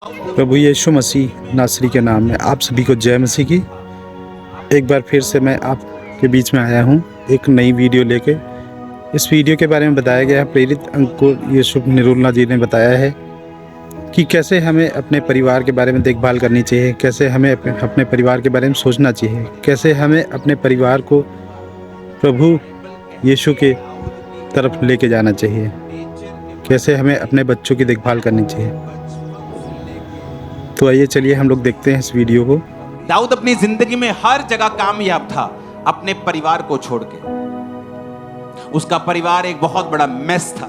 प्रभु यीशु मसीह नासरी के नाम में आप सभी को जय मसीह की। एक बार फिर से मैं आपके बीच में आया हूँ एक नई वीडियो लेके। इस वीडियो के बारे में बताया गया है, प्रेरित अंकुर यूसुफ निरुल्ला जी ने बताया है कि कैसे हमें अपने परिवार के बारे में देखभाल करनी चाहिए, कैसे हमें अपने परिवार के बारे में सोचना चाहिए, कैसे हमें अपने परिवार को प्रभु यीशु के तरफ लेके जाना चाहिए, कैसे हमें अपने बच्चों की देखभाल करनी चाहिए। तो आइए चलिए हम लोग देखते हैं इस वीडियो को। दाऊद अपनी जिंदगी में हर जगह कामयाब था अपने परिवार को छोड़ के। उसका परिवार एक बहुत बड़ा मेस था,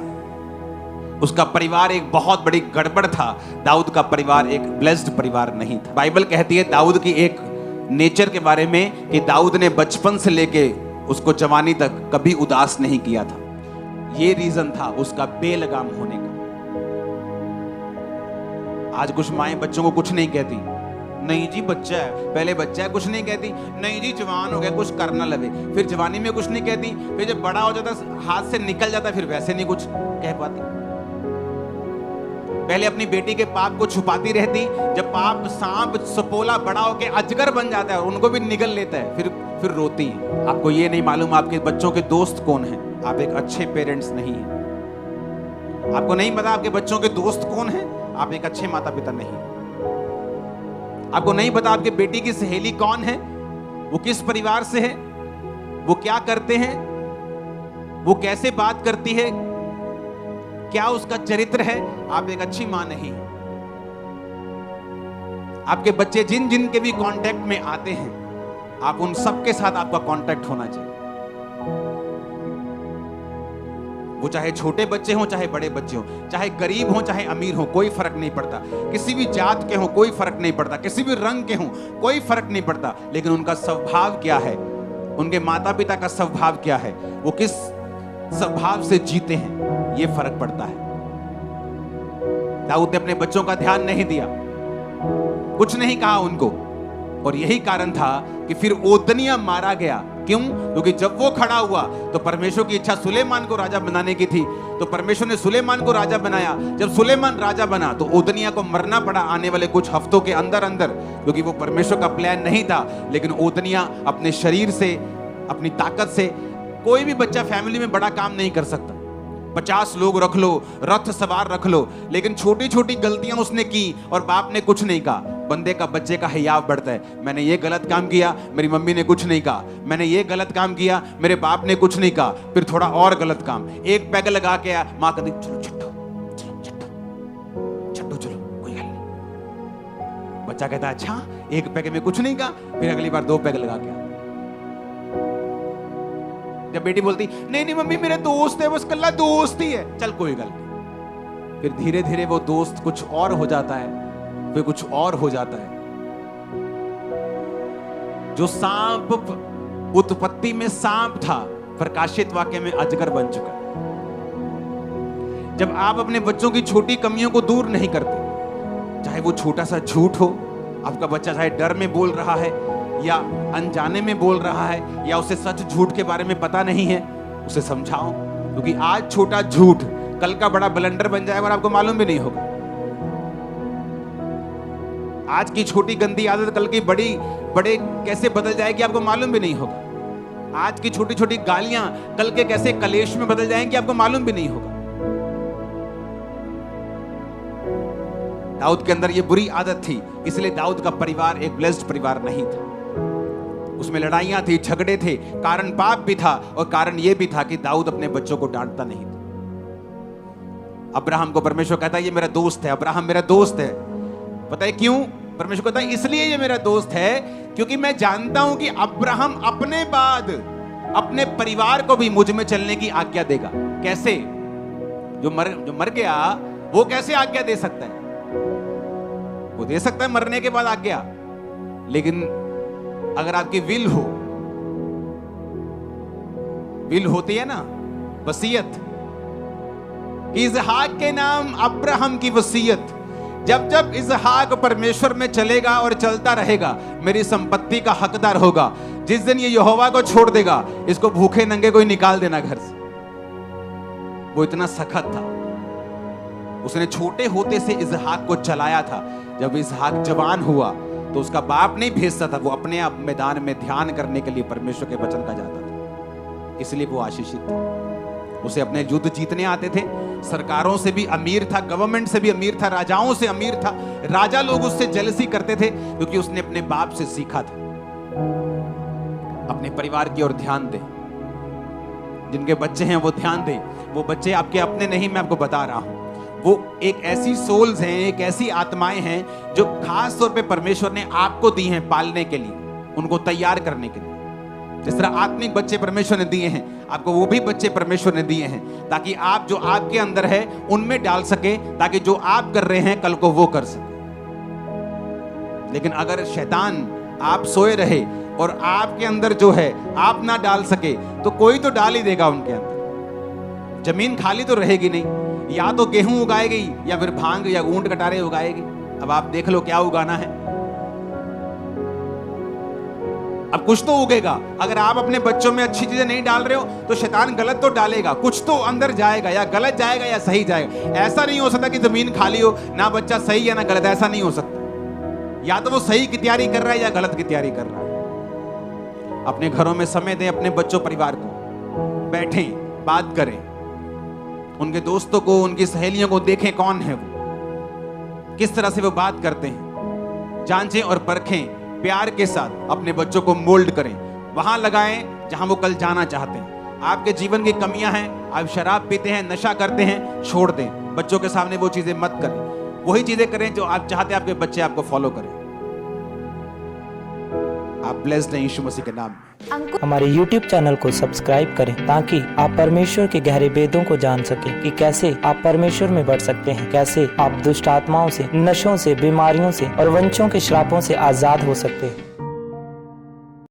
उसका परिवार एक बहुत बड़ी गड़बड़ था। दाऊद का परिवार एक ब्लेस्ड परिवार नहीं था। बाइबल कहती है दाऊद की एक नेचर के बारे में कि दाऊद ने बचपन से लेके उसको जवानी तक कभी उदास नहीं किया था। ये रीजन था उसका बेलगाम होने का। आज कुछ माएं बच्चों को कुछ नहीं कहती, नहीं जी बच्चा है, पहले बच्चा है कुछ नहीं कहती, नहीं जी जवान हो गया कुछ करना लगे, फिर जवानी में कुछ नहीं कहती, फिर जब बड़ा हो जाता हाथ से निकल जाता फिर वैसे नहीं कुछ कह पाती। पहले अपनी बेटी के पाप को छुपाती रहती, जब पाप सांप सपोला बड़ा होके अजगर बन जाता है और उनको भी निगल लेता है फिर रोती है। आपको ये नहीं मालूम आपके बच्चों के दोस्त कौन है, आप एक अच्छे पेरेंट्स नहीं है। आपको नहीं पता आपके बच्चों के दोस्त कौन है, आप एक अच्छे माता पिता नहीं। आपको नहीं पता आपके बेटी की सहेली कौन है, वो किस परिवार से है, वो क्या करते हैं, वो कैसे बात करती है, क्या उसका चरित्र है, आप एक अच्छी मां नहीं। आपके बच्चे जिन जिन के भी कांटेक्ट में आते हैं, आप उन सब के साथ आपका कांटेक्ट होना चाहिए। वो चाहे छोटे बच्चे हों चाहे बड़े बच्चे हों, चाहे गरीब हों चाहे अमीर हों, कोई फर्क नहीं पड़ता। किसी भी जात के हों कोई फर्क नहीं पड़ता, किसी भी रंग के हों कोई फर्क नहीं पड़ता, लेकिन उनका स्वभाव क्या है, उनके माता पिता का स्वभाव क्या है, वो किस स्वभाव से जीते हैं, ये फर्क पड़ता है। दाऊद ने अपने बच्चों का ध्यान नहीं दिया, कुछ नहीं कहा उनको, और यही कारण था कि फिर ओदनिया मारा गया। क्यों? क्योंकि जब वो खड़ा हुआ तो परमेश्वर की इच्छा सुलेमान को राजा बनाने की थी, तो परमेश्वर ने सुलेमान को राजा बनाया। जब सुलेमान राजा बना तो ओदनिया को मरना पड़ा आने वाले कुछ हफ्तों के अंदर अंदर, क्योंकि वो परमेश्वर का प्लान नहीं था। लेकिन ओदनिया अपने शरीर से, अपनी ताकत से, कोई भी बच्चा फैमिली में बड़ा काम नहीं कर सकता। 50 लोग रख लो, रथ सवार रख लो, लेकिन छोटी छोटी गलतियां उसने की और बाप ने कुछ नहीं कहा। बंदे का, बच्चे का हियाव बढ़ता है, मैंने ये गलत काम किया, मेरी मम्मी ने कुछ नहीं कहा, मैंने ये गलत काम किया, मेरे बाप ने कुछ नहीं कहा, फिर थोड़ा और गलत काम, एक पैग लगा के आया, माँ कहती चलो छट्टो छट्टो छट्टो चलो कोई गल नहीं। बच्चा कहता है अच्छा एक पैग में कुछ नहीं कहा, फिर अगली बार 2 पैग लगा के आया। जब बेटी बोलती नहीं नहीं मम्मी मेरा दोस्त है, बस कल्ला दोस्त ही है, चल कोई गल नहीं, फिर धीरे धीरे वो दोस्त कुछ और हो जाता है, फिर कुछ और हो जाता है। जो सांप उत्पत्ति में सांप था, प्रकाशित वाक्य में अजगर बन चुका। जब आप अपने बच्चों की छोटी कमियों को दूर नहीं करते, चाहे वो छोटा सा झूठ हो, आपका बच्चा चाहे डर में बोल रहा है या अनजाने में बोल रहा है या उसे सच झूठ के बारे में पता नहीं है, उसे समझाओ, क्योंकि आज छोटा झूठ कल का बड़ा ब्लंडर बन जाएगा और आपको मालूम भी नहीं होगा। आज की छोटी गंदी आदत कल की बड़े कैसे बदल जाएगी आपको मालूम भी नहीं होगा। आज की छोटी छोटी गालियां कल के कैसे कलेश में बदल जाएंगी आपको मालूम भी नहीं होगा। दाऊद के अंदर ये बुरी आदत थी, इसलिए दाऊद का परिवार एक ब्लेस्ड परिवार नहीं था। उसमें लड़ाइयां थी, झगड़े थे, कारण पाप भी था और कारण यह भी था कि दाऊद अपने बच्चों को डांटता नहीं था। अब्राहम को परमेश्वर कहता है ये मेरा दोस्त है, अब्राहम मेरा दोस्त है। पता है क्यों? परमेश्वर कहता है इसलिए ये मेरा दोस्त है क्योंकि मैं जानता हूं कि अब्राहम अपने बाद अपने परिवार को भी मुझ में चलने की आज्ञा देगा। कैसे? जो मर गया वो कैसे आज्ञा दे सकता है? वो दे सकता है मरने के बाद आज्ञा, लेकिन अगर आपकी विल होती है ना, वसीयत, इसहाक के नाम अब्राहम की वसीयत, जब जब इसहाक परमेश्वर में चलेगा और चलता रहेगा, मेरी संपत्ति का हकदार होगा। जिस दिन ये यहोवा को छोड़ देगा, इसको भूखे नंगे कोई निकाल देना घर से। वो इतना सख्त था। उसने छोटे होते से इसहाक को चलाया था। जब इसहाक जवान हुआ तो उसका बाप नहीं भेजता था, वो अपने आप मैदान में ध्यान करने के लिए परमेश्वर के वचन का जाता था, इसलिए वो आशीषित था। उसे अपने युद्ध जीतने आते थे, सरकारों से भी अमीर था, गवर्नमेंट से भी अमीर था, राजाओं से अमीर था। राजा लोग उससे जेलसी करते थे क्योंकि उसने अपने बाप से सीखा था। अपने परिवार की ओर ध्यान दें, जिनके बच्चे हैं वो ध्यान दें। वो बच्चे आपके अपने नहीं, मैं आपको बता रहा हूं, वो एक ऐसी सोल्स हैं, एक ऐसी आत्माएं हैं जो खास तौर पे परमेश्वर ने आपको दी हैं पालने के लिए, उनको तैयार करने के लिए। जिस तरह आत्मिक बच्चे परमेश्वर ने दिए हैं, आपको वो भी बच्चे परमेश्वर ने दिए हैं ताकि आप जो आपके अंदर है उनमें डाल सके, ताकि जो आप कर रहे हैं कल को वो कर सके। लेकिन अगर शैतान आप सोए रहे और आपके अंदर जो है आप ना डाल सके, तो कोई तो डाल ही देगा उनके अंदर। जमीन खाली तो रहेगी नहीं, या तो गेहूं उगाएगी या फिर भांग या ऊंट कटारे उगाएगी। अब आप देख लो क्या उगाना है। अब कुछ तो उगेगा। अगर आप अपने बच्चों में अच्छी चीजें नहीं डाल रहे हो तो शैतान गलत तो डालेगा, कुछ तो अंदर जाएगा, या गलत जाएगा या सही जाएगा। ऐसा नहीं हो सकता कि जमीन खाली हो, ना बच्चा सही या ना गलत, ऐसा नहीं हो सकता। या तो वो सही की तैयारी कर रहा है या गलत की तैयारी कर रहा है। अपने घरों में समय दें, अपने बच्चों परिवार को, बैठें, बात करें, उनके दोस्तों को, उनकी सहेलियों को देखें कौन है वो, किस तरह से वो बात करते हैं, जांचें और परखें। प्यार के साथ अपने बच्चों को मोल्ड करें, वहां लगाएं जहां वो कल जाना चाहते हैं। आपके जीवन की कमियां हैं, आप शराब पीते हैं, नशा करते हैं, छोड़ दें। बच्चों के सामने वो चीजें मत करें, वही चीजें करें जो आप चाहते हैं आपके बच्चे आपको फॉलो करें। आप ब्लेस्ड हैं यीशु मसीह के नाम में। हमारे YouTube चैनल को सब्सक्राइब करें ताकि आप परमेश्वर के गहरे वेदों को जान सकें कि कैसे आप परमेश्वर में बढ़ सकते हैं, कैसे आप दुष्ट आत्माओं से, नशों से, बीमारियों से और वंशों के श्रापों से आजाद हो सकते हैं।